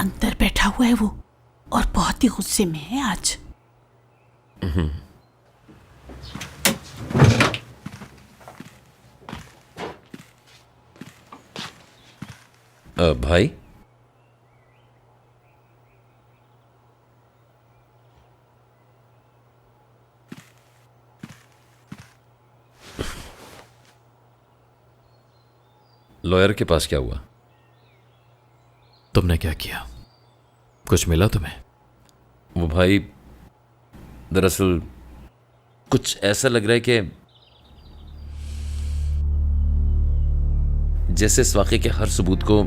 अंदर बैठा हुआ है वो, और बहुत ही गुस्से में है आज। भाई, लॉयर के पास क्या हुआ? तुमने क्या किया? कुछ मिला तुम्हें? वो भाई, दरअसल कुछ ऐसा लग रहा है कि जैसे इस वाक़े के हर सबूत को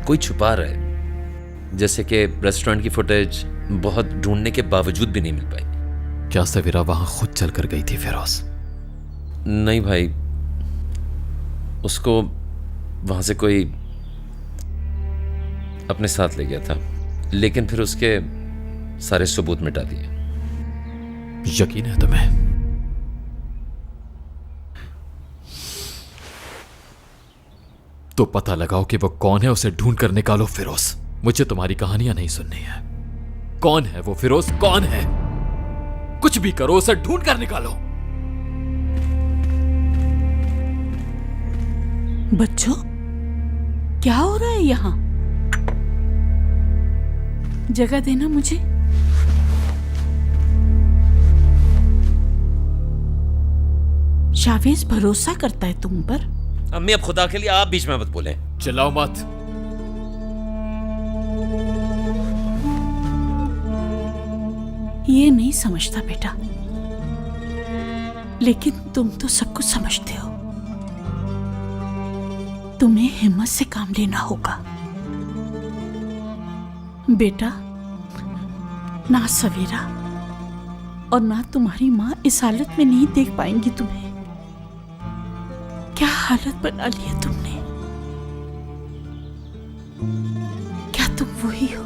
कोई छुपा रहा है, जैसे कि रेस्टोरेंट की फुटेज बहुत ढूंढने के बावजूद भी नहीं मिल पाई। क्या सवेरा वहां खुद चल कर गई थी फिरोज? नहीं भाई, उसको वहां से कोई अपने साथ ले गया था, लेकिन फिर उसके सारे सबूत मिटा दिए। यकीन है तुम्हें? तो पता लगाओ कि वो कौन है, उसे ढूंढ कर निकालो फिरोज। मुझे तुम्हारी कहानियां नहीं सुननी है। कौन है वो फिरोज? कौन है? कुछ भी करो, उसे ढूंढ कर निकालो। बच्चों, क्या हो रहा है यहाँ? जगह देना मुझे। शावेज भरोसा करता है तुम पर। अम्मी, अब खुदा के लिए आप बीच में मत बोलें। चिल्लाओ मत। ये नहीं समझता बेटा, लेकिन तुम तो सब कुछ समझते हो। तुम्हें हिम्मत से काम लेना होगा बेटा। ना सवेरा और ना तुम्हारी माँ इस हालत में नहीं देख पाएंगी तुम्हें। क्या हालत बना ली है तुमने? क्या तुम वही हो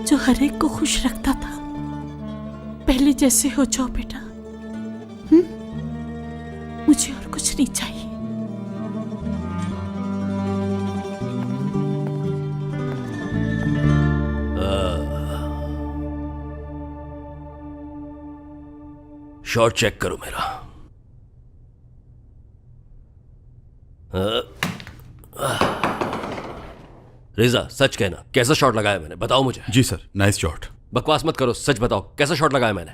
जो हर एक को खुश रखता था? पहले जैसे हो जाओ बेटा। मुझे और कुछ नहीं चाहिए। शॉट चेक करो मेरा। रेजा, सच कहना, कैसा शॉट लगाया मैंने? बताओ मुझे। जी सर, नाइस शॉट। बकवास मत करो, सच बताओ, कैसा शॉट लगाया मैंने?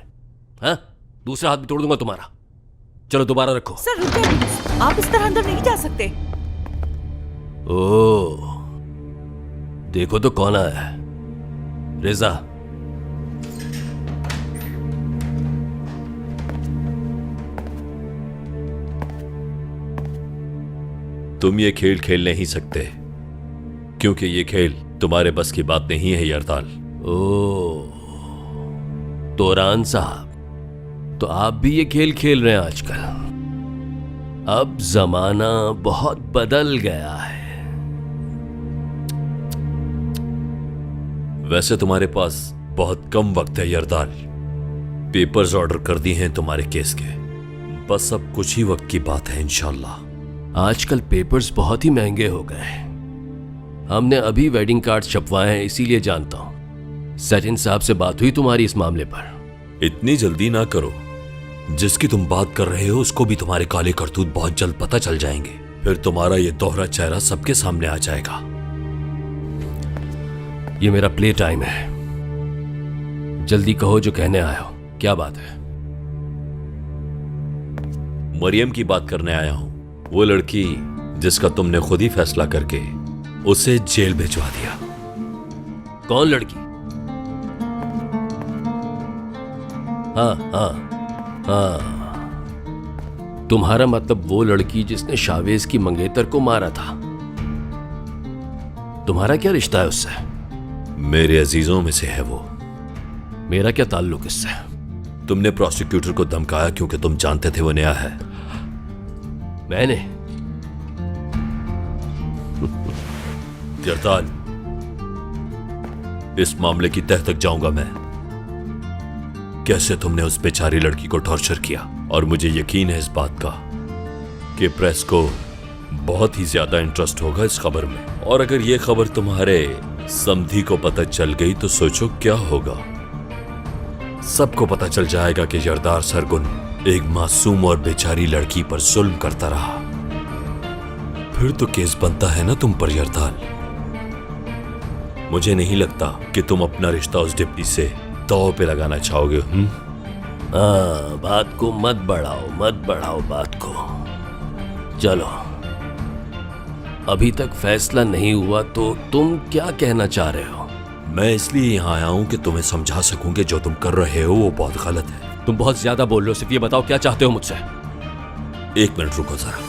हाँ, दूसरा हाथ भी तोड़ दूंगा तुम्हारा। चलो दोबारा रखो। सर रुकिए प्लीज, आप इस तरह अंदर नहीं जा सकते। ओह, देखो तो कौन आया है। रेजा, तुम ये खेल खेल नहीं सकते, क्योंकि ये खेल तुम्हारे बस की बात नहीं है यरदाल। ओह, तोरान साहब, तो आप भी ये खेल खेल रहे हैं आजकल। अब जमाना बहुत बदल गया है। वैसे तुम्हारे पास बहुत कम वक्त है यरदाल। पेपर्स ऑर्डर कर दिए हैं तुम्हारे केस के, बस अब कुछ ही वक्त की बात है इंशाल्लाह। आजकल पेपर्स बहुत ही महंगे हो गए हैं। हमने अभी वेडिंग कार्ड छपवाए हैं, इसीलिए जानता हूं। सचिन साहब से बात हुई तुम्हारी इस मामले पर? इतनी जल्दी ना करो। जिसकी तुम बात कर रहे हो उसको भी तुम्हारे काले करतूत बहुत जल्द पता चल जाएंगे। फिर तुम्हारा ये दोहरा चेहरा सबके सामने आ जाएगा। ये मेरा प्ले टाइम है, जल्दी कहो जो कहने आए हो। क्या बात है? मरियम की बात करने आया हूं। वो लड़की जिसका तुमने खुद ही फैसला करके उसे जेल भिजवा दिया। कौन लड़की? हाँ हाँ हाँ, तुम्हारा मतलब वो लड़की जिसने शावेज की मंगेतर को मारा था। तुम्हारा क्या रिश्ता है उससे? मेरे अजीजों में से है वो। मेरा क्या ताल्लुक इससे? तुमने प्रोसिक्यूटर को धमकाया क्योंकि तुम जानते थे वो नया है। मैंने? यरदाल, इस मामले की तह तक जाऊंगा मैं। कैसे तुमने उस बेचारी लड़की को टॉर्चर किया, और मुझे यकीन है इस बात का कि प्रेस को बहुत ही ज्यादा इंटरेस्ट होगा इस खबर में। और अगर यह खबर तुम्हारे समधी को पता चल गई तो सोचो क्या होगा। सबको पता चल जाएगा कि यरदार सरगुन एक मासूम और बेचारी लड़की पर जुल्म करता रहा। फिर तो केस बनता है ना तुम पर यरदाल। मुझे नहीं लगता कि तुम अपना रिश्ता उस डिप्टी से दांव पे लगाना चाहोगे। हाँ, बात को मत बढ़ाओ बात को। चलो, अभी तक फैसला नहीं हुआ तो तुम क्या कहना चाह रहे हो? मैं इसलिए यहां आया हूं कि तुम्हें समझा सकूं कि जो तुम कर रहे हो वो बहुत गलत है। तुम बहुत ज्यादा बोल रहे हो, सिर्फ ये बताओ क्या चाहते हो मुझसे? 1 मिनट रुको जरा,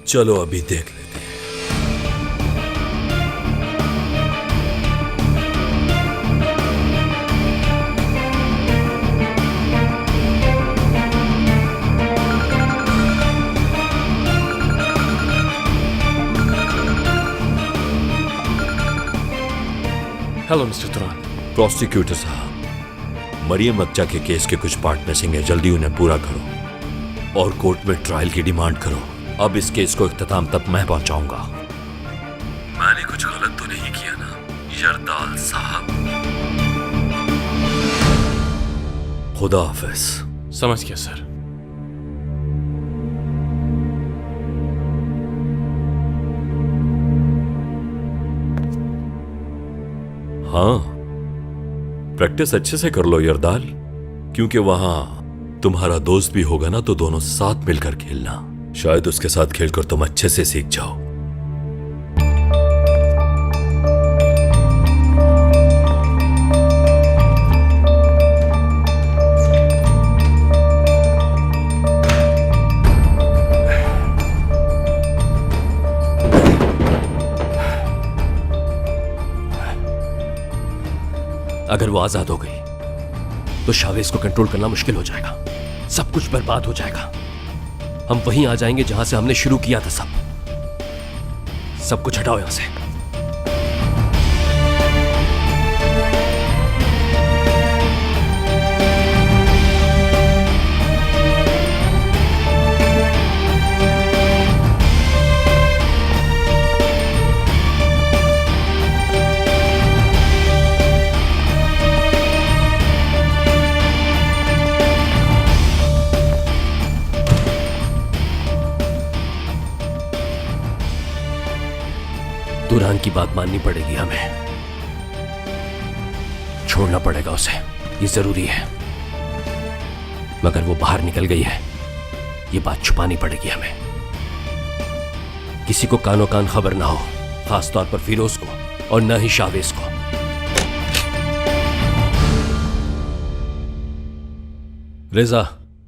चलो अभी देख लेते हैं। Hello mister तुरान। प्रोसिक्यूटर साहब, मरियम अक्चा के केस के कुछ पार्ट मिसिंग है, जल्दी उन्हें पूरा करो और कोर्ट में ट्रायल की डिमांड करो। अब इस केस को इख्तिताम तक मैं पहुंचाऊंगा। मैंने कुछ गलत तो नहीं किया ना यरदाल साहब? खुदा हाफिज। समझ गया सर। हाँ, प्रैक्टिस अच्छे से कर लो यरदाल, क्योंकि वहां तुम्हारा दोस्त भी होगा ना, तो दोनों साथ मिलकर खेलना। शायद उसके साथ खेलकर तुम अच्छे से सीख जाओ। अगर वो आजाद हो गई तो शावेज को कंट्रोल करना मुश्किल हो जाएगा, सब कुछ बर्बाद हो जाएगा। हम वहीं आ जाएंगे जहां से हमने शुरू किया था। सब कुछ हटाओ यहां से। तुरान की बात माननी पड़ेगी हमें, छोड़ना पड़ेगा उसे, ये जरूरी है। मगर वो बाहर निकल गई है, ये बात छुपानी पड़ेगी हमें। किसी को कानो कान खबर ना हो, खास तौर पर फिरोज को और न ही शावेज को। रिजा,